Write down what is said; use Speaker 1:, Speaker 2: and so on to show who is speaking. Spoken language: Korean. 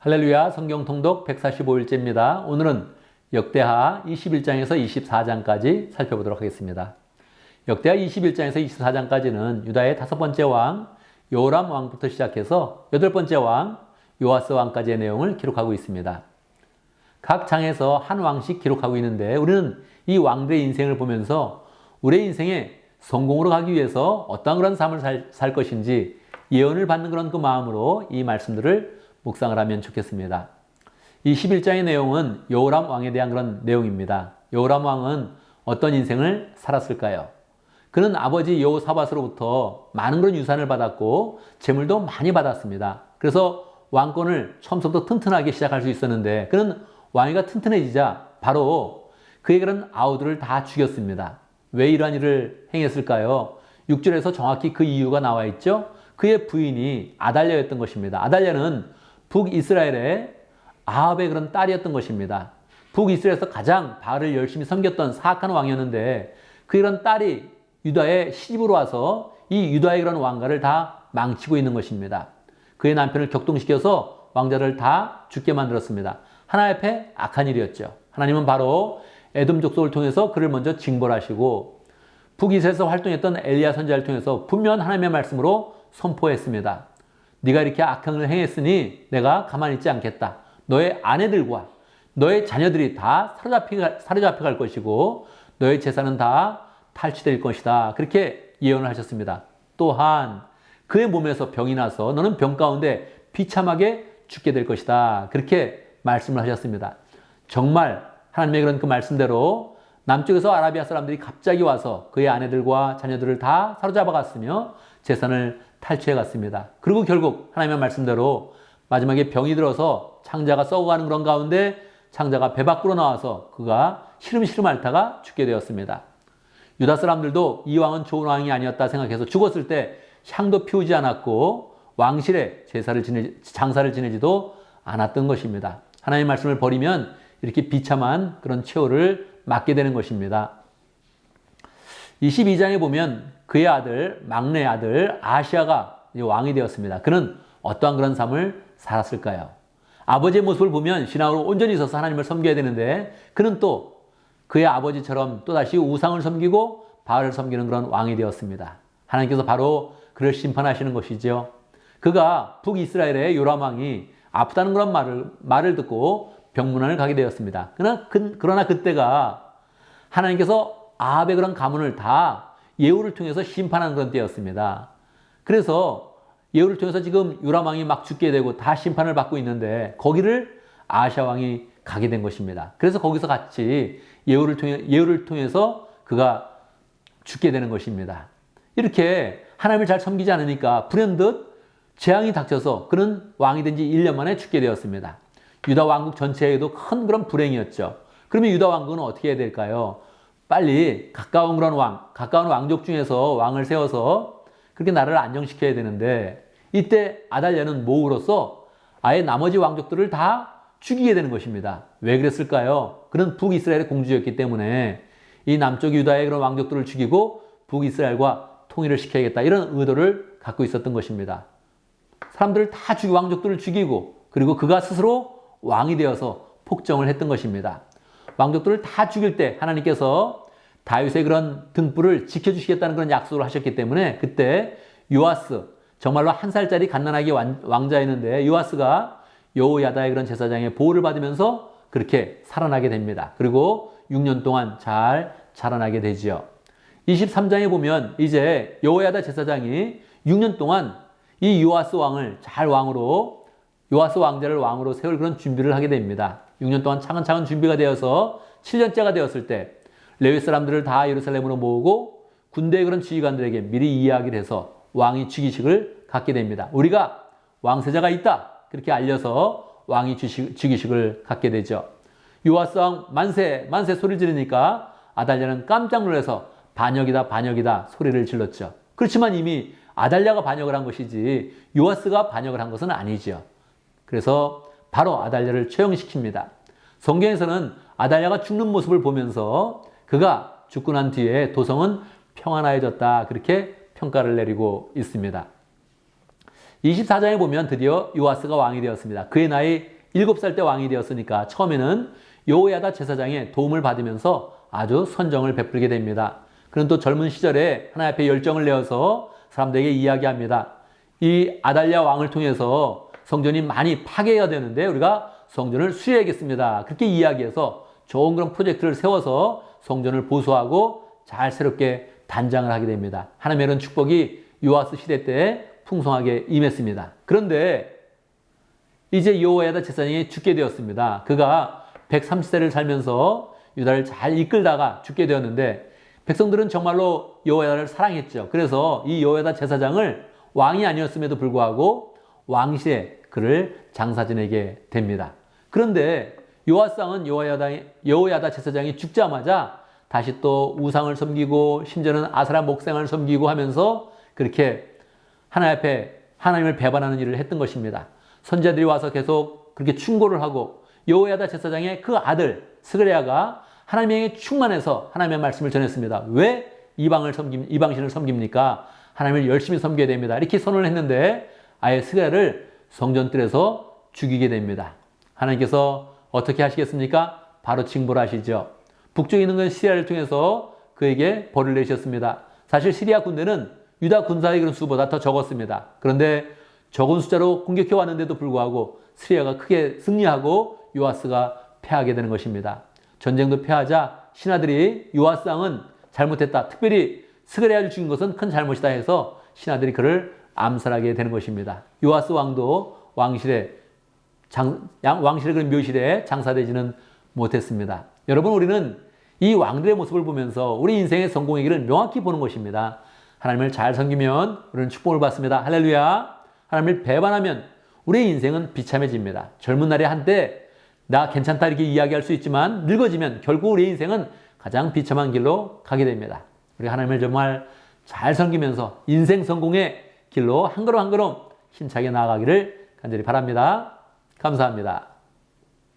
Speaker 1: 할렐루야, 성경 통독 145일째입니다. 오늘은 역대하 21장에서 24장까지 살펴보도록 하겠습니다. 역대하 21장에서 24장까지는 유다의 5번째 왕 요람 왕부터 시작해서 8번째 왕 요아스 왕까지의 내용을 기록하고 있습니다. 각 장에서 한 왕씩 기록하고 있는데 우리는 이 왕들의 인생을 보면서 우리의 인생에 성공으로 가기 위해서 어떤 그런 삶을 살 것인지 예언을 받는 그런 그 마음으로 이 말씀들을 묵상을 하면 좋겠습니다. 이 11장의 내용은 여호람 왕에 대한 그런 내용입니다. 여호람 왕은 어떤 인생을 살았을까요? 그는 아버지 여호사밧으로부터 많은 그런 유산을 받았고 재물도 많이 받았습니다. 그래서 왕권을 처음부터 튼튼하게 시작할 수 있었는데 그는 왕위가 튼튼해지자 바로 그의 그런 아우들을 다 죽였습니다. 왜 이러한 일을 행했을까요? 6절에서 정확히 그 이유가 나와 있죠. 그의 부인이 아달랴였던 것입니다. 아달랴는 북이스라엘의 아합의 그런 딸이었던 것입니다. 북이스라엘에서 가장 바알을 열심히 섬겼던 사악한 왕이었는데 그 이런 딸이 유다의 시집으로 와서 이 유다의 그런 왕가를 다 망치고 있는 것입니다. 그의 남편을 격동시켜서 왕자를 다 죽게 만들었습니다. 하나님 앞에 악한 일이었죠. 하나님은 바로 에돔 족속을 통해서 그를 먼저 징벌하시고 북이스라엘에서 활동했던 엘리야 선지자를 통해서 분명한 하나님의 말씀으로 선포했습니다. 네가 이렇게 악한 일을 행했으니 내가 가만히 있지 않겠다. 너의 아내들과 너의 자녀들이 다 사로잡혀 갈 것이고 너의 재산은 다 탈취될 것이다. 그렇게 예언을 하셨습니다. 또한 그의 몸에서 병이 나서 너는 병 가운데 비참하게 죽게 될 것이다. 그렇게 말씀을 하셨습니다. 정말 하나님의 그런 그 말씀대로 남쪽에서 아라비아 사람들이 갑자기 와서 그의 아내들과 자녀들을 다 사로잡아 갔으며 재산을 탈취해 갔습니다. 그리고 결국 하나님의 말씀대로 마지막에 병이 들어서 창자가 썩어가는 그런 가운데 창자가 배 밖으로 나와서 그가 시름시름 앓다가 죽게 되었습니다. 유다 사람들도 이 왕은 좋은 왕이 아니었다 생각해서 죽었을 때 향도 피우지 않았고 왕실에 장사를 지내지도 않았던 것입니다. 하나님의 말씀을 버리면 이렇게 비참한 그런 최후를 맞게 되는 것입니다. 22장에 보면 그의 아들, 막내 아들 아시아가 왕이 되었습니다. 그는 어떠한 그런 삶을 살았을까요? 아버지의 모습을 보면 신앙으로 온전히 있어서 하나님을 섬겨야 되는데 그는 또 그의 아버지처럼 또다시 우상을 섬기고 바알을 섬기는 그런 왕이 되었습니다. 하나님께서 바로 그를 심판하시는 것이죠. 그가 북이스라엘의 요람 왕이 아프다는 그런 말을 듣고 병문안을 가게 되었습니다. 그러나 그때가 하나님께서 아합의 그런 가문을 다 예후를 통해서 심판하는 그런 때였습니다. 그래서 예후를 통해서 지금 요람 왕이 막 죽게 되고 다 심판을 받고 있는데 거기를 아하시아 왕이 가게 된 것입니다. 그래서 거기서 같이 예후를 통해서 그가 죽게 되는 것입니다. 이렇게 하나님을 잘 섬기지 않으니까 불현듯 재앙이 닥쳐서 그는 왕이 된 지 1년 만에 죽게 되었습니다. 유다 왕국 전체에도 큰 그런 불행이었죠. 그러면 유다 왕국은 어떻게 해야 될까요? 빨리 가까운 왕족 중에서 왕을 세워서 그렇게 나라를 안정시켜야 되는데 이때 아달랴는 모후로서 아예 나머지 왕족들을 다 죽이게 되는 것입니다. 왜 그랬을까요? 그는 북이스라엘의 공주였기 때문에 이 남쪽 유다의 그런 왕족들을 죽이고 북이스라엘과 통일을 시켜야겠다 이런 의도를 갖고 있었던 것입니다. 사람들을 다 왕족들을 죽이고 그리고 그가 스스로 왕이 되어서 폭정을 했던 것입니다. 왕족들을 다 죽일 때 하나님께서 다윗의 그런 등불을 지켜주시겠다는 그런 약속을 하셨기 때문에 그때 요아스 정말로 한 살짜리 갓난아기 왕자였는데 요아스가 여호야다의 그런 제사장의 보호를 받으면서 그렇게 살아나게 됩니다. 그리고 6년 동안 잘 자라나게 되지요. 23장에 보면 이제 여호야다 제사장이 6년 동안 이 요아스 왕자를 왕으로 세울 그런 준비를 하게 됩니다. 6년 동안 차근차근 준비가 되어서 7년째가 되었을 때 레위 사람들을 다 예루살렘으로 모으고 군대의 그런 지휘관들에게 미리 이야기를 해서 왕이 즉위식을 갖게 됩니다. 우리가 왕세자가 있다 그렇게 알려서 왕이 즉위식을 갖게 되죠. 요아스 왕 만세 소리를 지르니까 아달랴는 깜짝 놀라서 반역이다 소리를 질렀죠. 그렇지만 이미 아달랴가 반역을 한 것이지 요아스가 반역을 한 것은 아니죠. 그래서 바로 아달랴를 처형시킵니다. 성경에서는 아달랴가 죽는 모습을 보면서 그가 죽고 난 뒤에 도성은 평안해졌다 그렇게 평가를 내리고 있습니다. 24장에 보면 드디어 요아스가 왕이 되었습니다. 그의 나이 7살 때 왕이 되었으니까 처음에는 여호야다 제사장의 도움을 받으면서 아주 선정을 베풀게 됩니다. 그는 또 젊은 시절에 하나님 앞에 열정을 내어서 사람들에게 이야기합니다. 이 아달랴 왕을 통해서 성전이 많이 파괴가 되는데 우리가 성전을 수리해야겠습니다. 그렇게 이야기해서 좋은 그런 프로젝트를 세워서 성전을 보수하고 잘 새롭게 단장을 하게 됩니다. 하나님의 이런 축복이 요아스 시대 때 풍성하게 임했습니다. 그런데 이제 여호야다 제사장이 죽게 되었습니다. 그가 130세를 살면서 유다를 잘 이끌다가 죽게 되었는데 백성들은 정말로 여호야다를 사랑했죠. 그래서 이 여호야다 제사장을 왕이 아니었음에도 불구하고 왕실에 그를 장사 지내게 됩니다. 그런데 요아스 왕은 여호야다 제사장이 죽자마자 다시 또 우상을 섬기고 심지어는 아세라 목상을 섬기고 하면서 그렇게 하나님 앞에 하나님을 배반하는 일을 했던 것입니다. 선지자들이 와서 계속 그렇게 충고를 하고 여호야다 제사장의 그 아들 스가랴가 하나님에게 충만해서 하나님의 말씀을 전했습니다. 왜 이방신을 섬깁니까? 하나님을 열심히 섬겨야 됩니다. 이렇게 선언을 했는데 아예 스가랴를 성전뜰에서 죽이게 됩니다. 하나님께서 어떻게 하시겠습니까? 바로 징벌 하시죠. 북쪽에 있는 건 시리아를 통해서 그에게 벌을 내셨습니다. 사실 시리아 군대는 유다 군사의 그런 수보다 더 적었습니다. 그런데 적은 숫자로 공격해 왔는데도 불구하고 시리아가 크게 승리하고 요아스가 패하게 되는 것입니다. 전쟁도 패하자 신하들이 요아스 왕은 잘못했다. 특별히 스가랴를 죽인 것은 큰 잘못이다 해서 신하들이 그를 암살하게 되는 것입니다. 요아스 왕도 왕실의 그런 묘실에 장사되지는 못했습니다. 여러분, 우리는 이 왕들의 모습을 보면서 우리 인생의 성공의 길을 명확히 보는 것입니다. 하나님을 잘 섬기면 우리는 축복을 받습니다. 할렐루야. 하나님을 배반하면 우리의 인생은 비참해집니다. 젊은 날에 한때 나 괜찮다 이렇게 이야기할 수 있지만 늙어지면 결국 우리의 인생은 가장 비참한 길로 가게 됩니다. 우리 하나님을 정말 잘 섬기면서 인생 성공의 길로 한 걸음 한 걸음 힘차게 나아가기를 간절히 바랍니다. 감사합니다.